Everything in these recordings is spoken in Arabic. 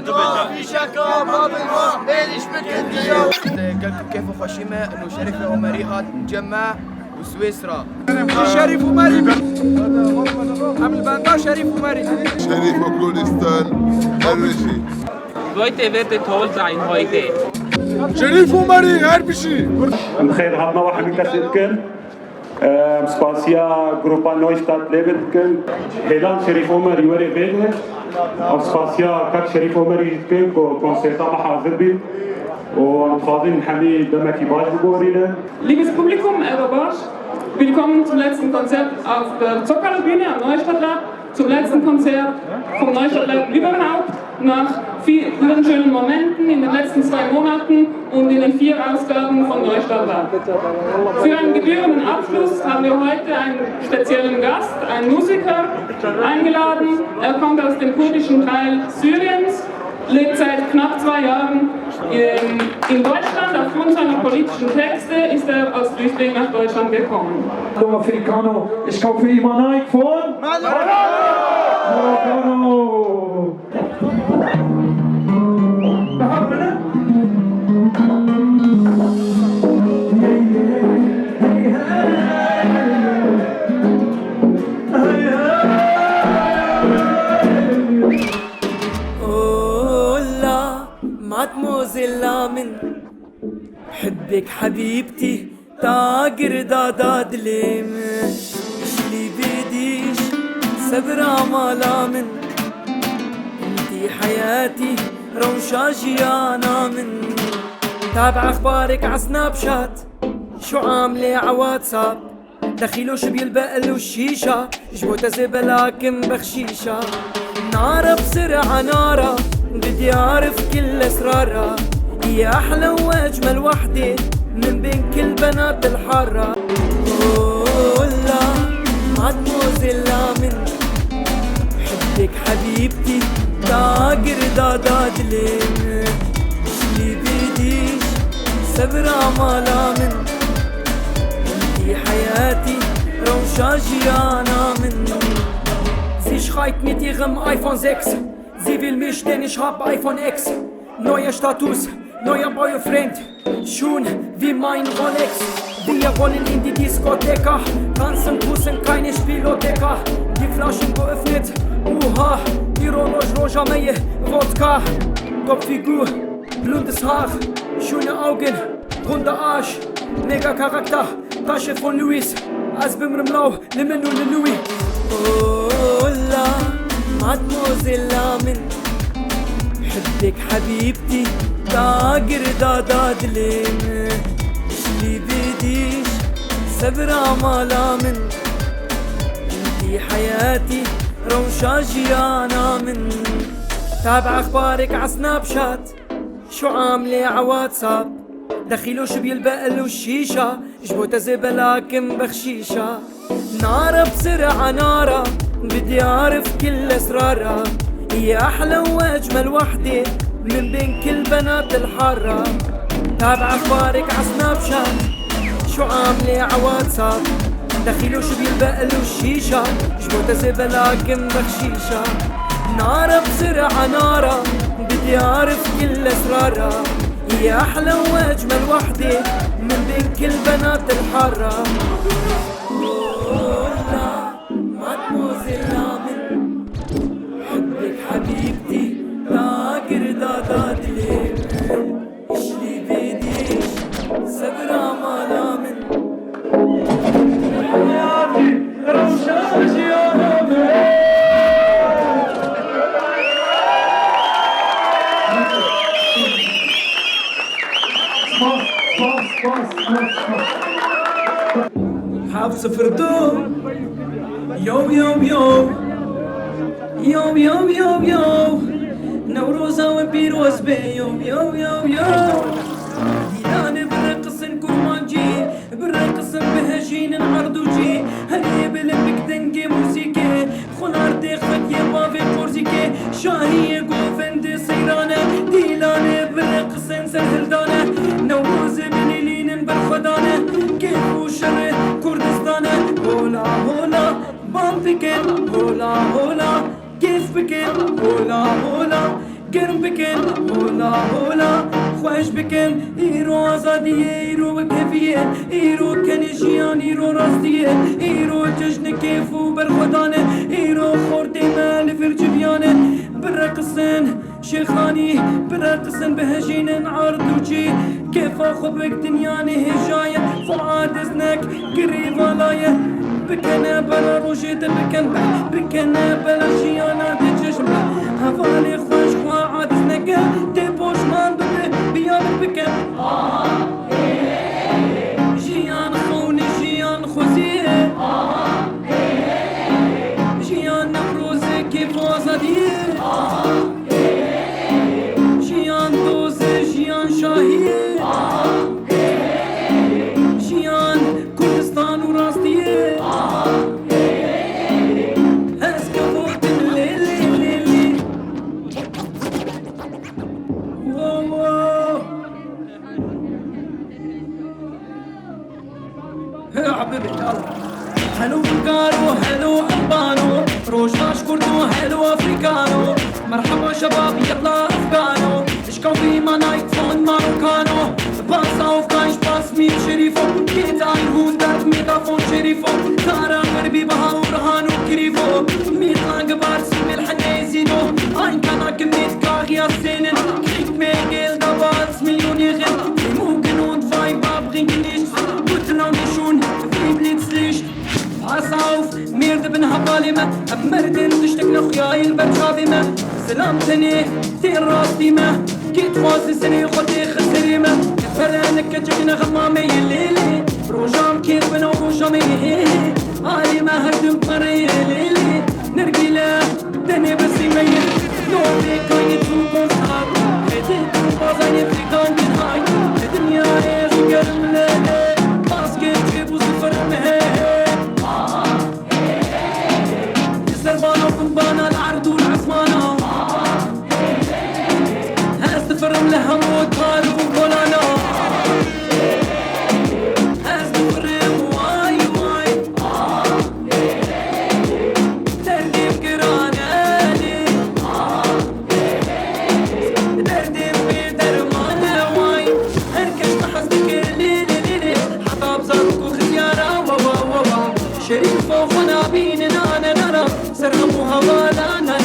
في شكا باب الماء ليش بكنتيو قالكم كيف خشيمة انه شريف عمريات جمع وسويسرا شريف عمري قبل باندا شريف عمري شريف كردستان الرشي Leute werden toll sein heute. شريف عمري هربشي بخير هاتنا واحد من كاسيتكن سباسيا جروبا نويستات ليبتكن هيلان شريف عمر يوري بينه او سباسيا كات شريف عمر يتكن كونسيرتا محاضر بي ومتفاضل حميد دمكي باش بقورينا. Liebes Publikum, Bosch, willkommen zum letzten Konzert auf der Zuckerlabühne am Neustadtlab, zum letzten Konzert vom Neustadtlab überhaupt, nach vielen schönen Momenten in den letzten 2 Monaten und in den 4 Ausgaben von Neustadtlab. Für einen gebührenden Abschluss haben wir heute einen speziellen Gast, einen Musiker, eingeladen. Er kommt aus dem kurdischen Teil Syriens, lebt seit knapp 2 Jahren in Deutschland. Aufgrund seiner politischen Texte ist er als Flüchtling nach Deutschland gekommen. Hallo Africano, ich kaufe immer Nike von Marokko. مادموزيلا من حبك حبيبتي تاجر داداد ليم شلي بيديش صبر عمالا من انتي حياتي روشا جيانا من تابع اخبارك عسناب شات شو عاملة عواتساب دخيلو شو بيلبقلو الشيشة جبوتا زبلاكم بخشيشة نارة بسرعة نارة بدي أعرف كل أسرارها هي أحلى وأجمل وحدة من بين كل بنات الحارة لا مادموزيلا من حبك حبيبتي تاجر داداد لين شلي بيديش صبر عمالا من انتي حياتي روشا جيانا من Sie schreit mit ihrem iPhone 6 Sie will mich, denn ich hab iPhone X. Neuer Status, neuer Boyfriend. Schon wie mein Rolex. Wir wollen in die Diskotheka. Tanzen, pussen, keine Spielotheka. Die Flaschen geöffnet. Uha, die Roja Meie, Wodka. Kopffigur, blondes Haar. Schöne Augen, runder Arsch. Mega Charakter, Tasche von Louis. Als Bimmer im Lau, Lemon und Louis. Oh la. مادموزيلا من حبك حبيبتي تاجر داداد لين شلي بيديش صبر عمالا من انتي حياتي روشا جيانا من تابع اخبارك عسناب شات شو عاملة عواتساب دخيلو شو بيلبقلو الشيشة جبوتا زبلاكم بخشيشة نارة بسرعة نارة بدي أعرف كل أسرارها هي أحلى وأجمل وحدة من بين كل بنات الحارة تابع أخبارك عسناب شات شو عاملة عواتساب دخيلو شو بيلبقلو الشيشة جبوتا زبلاكم بخشيشة نارة بسرعة نارة بدي أعرف كل أسرارها هي أحلى وأجمل وحدة من بين كل بنات الحارة مادموزيلا من حبك حبيبتي تاجر داداد لين شلي بيديش صبر عمالا من حياتي روشا جيانا من حافظ فردون يو يو يو يو يو يو يو نوروز وبيروز بي يو يو يو يو ديلان برقص كورمانجي برقص بهجين العرض وجي هني بلبك دنجي موسيقى خنار دخت يبا في بورزيكي شاهي قوفند سيرانه ديلان برقص سرهلدانه نوروز بليلين برخدانه كيف وشر كردستانه هولا هولا بام فكر هولا هولا كيف بكر هولا هولا گرم بکن هولا هولا خوش بکن ایرو آزادیه ایرو بکفیه ایرو کنشیان ایرو راستیه ایرو جشن کیف و برخودانه ایرو خورده من فرجبیانه برقصن شيخاني برقصن بهجين عرض وجي كيف اخبك دنياني هجاية فؤاد اذنك قريب ولاية بكنا بلا روجيت بكنا بلا شيانا تجشم هفاني خوش خواد اذنك تبوش مان بيان بكن جيان خوني جيان خوزيه جيان نفروزي كيف وزاديه جيان دوزي جيان شاهيه جيان كردستان وراستيه اسكفوت الليلي يا حبيبي يلا حلو فكارو حلو البانو روشاش كردو حلو افريكانو مرحبا شباب يلا افغانو اشكو في مانايك فون ماروكانو باسا وفكايش باس ميم شريفو كيت عيرهون درد ميغافون شريفو كارا غربي بها ورهانو كريفو ميطلع قبار سمي الحنيزينو عين كانا كميت كاغيا سينن كريك ميغيل دابات مليون يغن ممكن ودفاي بابغين كنيش قلتنا نشون في بليتسليش عصاوف ميرد بن هباليمة أمردن تشتكنا خياي البرشافيمة سلامتني تين راستيمة كي تواسي سني خدي خسريمة فرانك كجبنا غمامي الليلي روجام كيف بنا وروجامي عالي ما هردم قري الليلي نرقيلة دني بسي ميل نوبي كايني تروكم صحاب هيتي بازاني فريقان بين هاي الدنيا ايش قرم ليلي باسكت جيبو صفر مهي سربانة وقنبانة العرض والعثمانة هستفرم لهم وطال وقولانا هستفرم واي واي ترديم كرانالي ترديم بدرمانة واي هركش محسدك ليلي حتى بزارك وخيارة ووا شريف وخنا بين نانا سرموها بالا نا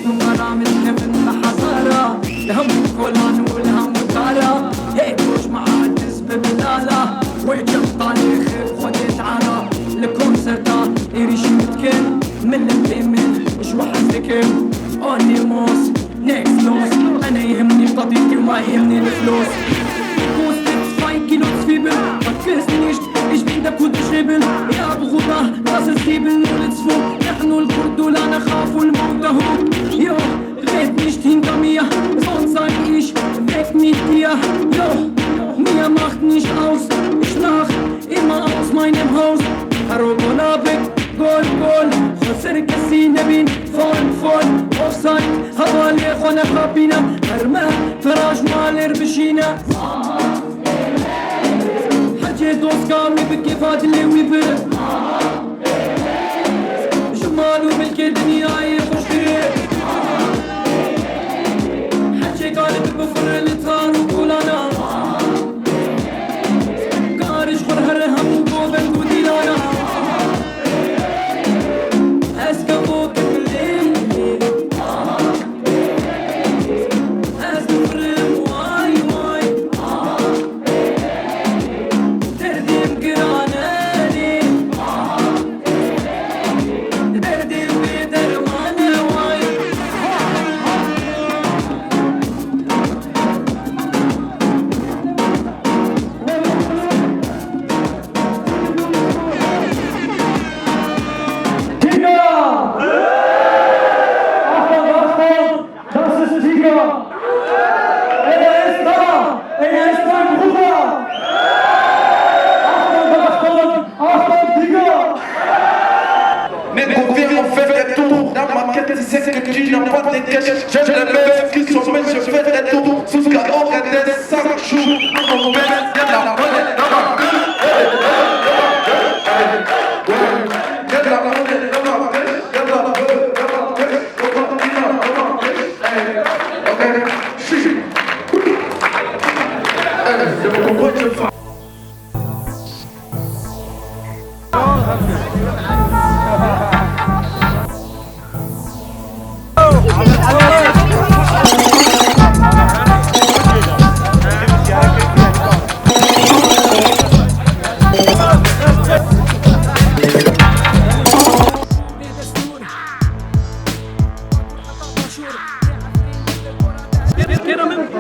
نمرا من كفن محزارة لهم كولان ولهم وكالة هيك وش معادز ببلالة ويجب طالي خيب خدي تعالى لكونسرتا إيريش متكن من البيمن إش وحزكم أونيموس نيكس لوس أنا يهمني قضيتي وما يهمني الفلوس كوستت فاي كيلو تفيبل متكسنيش إيش بيدك وتشربل يا بغضة راس السيبل ولتسفو نحن الكرد لا نخاف الموت هو يو غيت nicht hinter mir sonst sag ich weg mit dir jo mir macht nicht aus ich lach immer aus meinem Haus Harogonabek gol gol خسر كسي نبين فون offside حوالي خونه خابينا هرمه فراش مالر بشينا حجي دوس كامي بكيفات اللي ويبر جمالو ملك الدنيا يخشتري حجي قالب بفر الاتار وقولانا قارش خرهر هم وقوبن وديلانا اسكبو كبلين اسكبرم واي ترديم قرانالي ترديم بدرمانة واي Tiger! Achtung, das ist Tiger! Er ist da! Er ist mein Bruder! Achtung, Tiger! Mais pour vivre on fait des tours. Dans ma quête c'est que tu n'as pas de cash. J'aime les meufs qui sont belles, je fais des tours. Sous ce cas on regarde 5 jours. On met y'a de la monnaie dans ma gueule. Y'a de la monnaie dans ma gueule. Y'a de la monnaie dans ma gueule.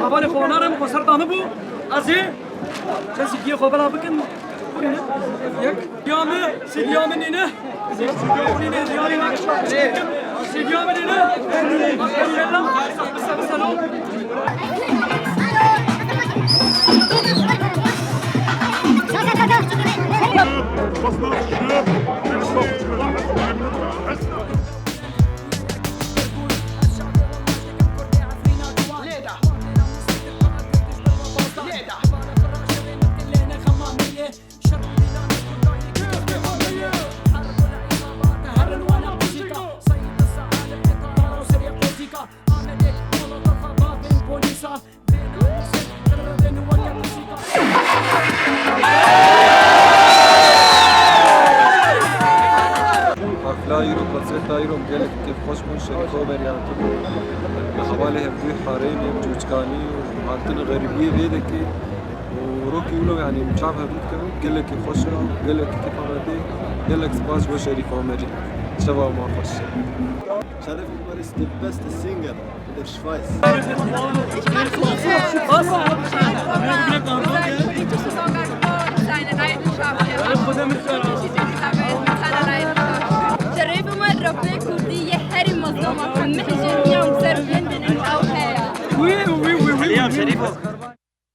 حوالي خوانارم وصرت أنا بو أزي جالس يجي خبلا بكن يك يوم سيديوم نينه سيديوم نينه سيديوم نينه يلا بس لايرو قصيت لايرو قالك كيف خوش من شركة بريانتو حوالي هبدي حارين جوجكاني وعطنا غريبية بيدك وروكي ولو يعني مش عارف هبدي كمان قال لك كيف خوش قال لك كيف عملتي قال لك سباس وشريف عمري شباب ما خوش شريف عمري is the best singer in der Schweiz. شريف عمر ربي كردية هري مظلومة محجن يوم سربين من الأوهية. وي وي وي وي